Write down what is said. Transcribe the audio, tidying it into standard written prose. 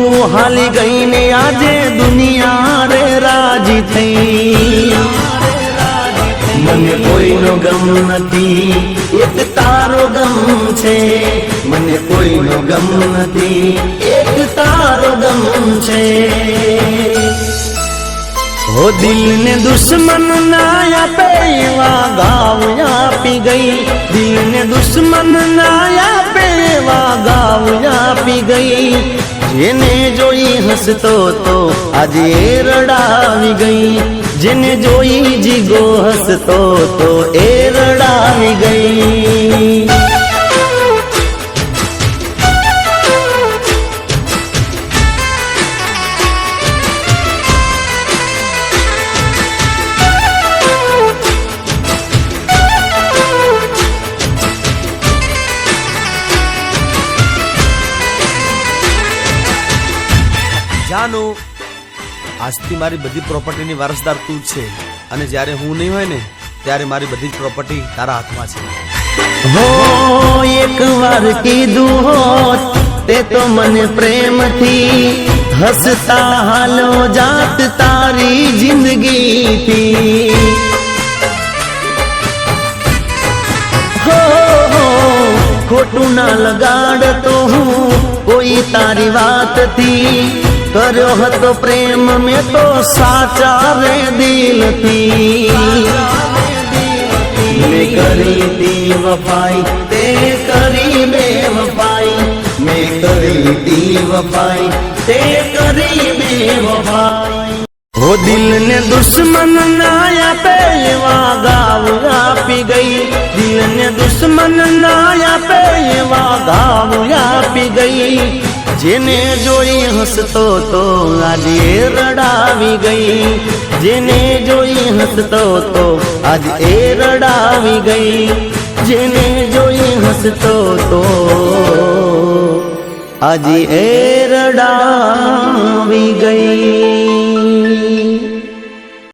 हाली गई ने आजे दुनिया रे राजी थई मने कोई नो गम नथी एक तारो गम छे मने कोई नो गम नथी एक तारो गम छे हो दिल ने दुश्मन ना आपे एवा गाव आपी गई दिल ने दुश्मन ना आपे एवा गाव आपी गई जेने जोई हसतो तो आज ए रड़ावी गई जेने जोई जीगो हसतो तो ए रड़ावी गई જાનુ આજથી મારી બધી પ્રોપર્ટીની વારસદાર તું છે અને જ્યારે હું નહીં હોય ને ત્યારે મારી બધી જ પ્રોપર્ટી તારા હાથમાં છે હો એકવાર કીધું હોત તે તો મને પ્રેમથી હસતા હાલો જાત તારી જિંદગીથી હો ખોટું ના લગાડતો હું કોઈ તારી વાતથી કર્યો હતો પ્રેમ મેં તો સાચા રે દિલથી મેં કરી તી વફાઈ તે કરી બેવફાઈ મેં કરી તી વફાઈ તે કરી બેવફાઈ हो दिल ने दुश्मन ना आपे एवा गाव आपी गई दिल ने दुश्मन ना आपे एवा गाव आपी गई जेने जोई हसतो तो आज ए रड़ावी गई जेने जोई हसतो तो आज ए रड़ावी गई जेने जोई हसतो तो आज ए रड़ावी गई।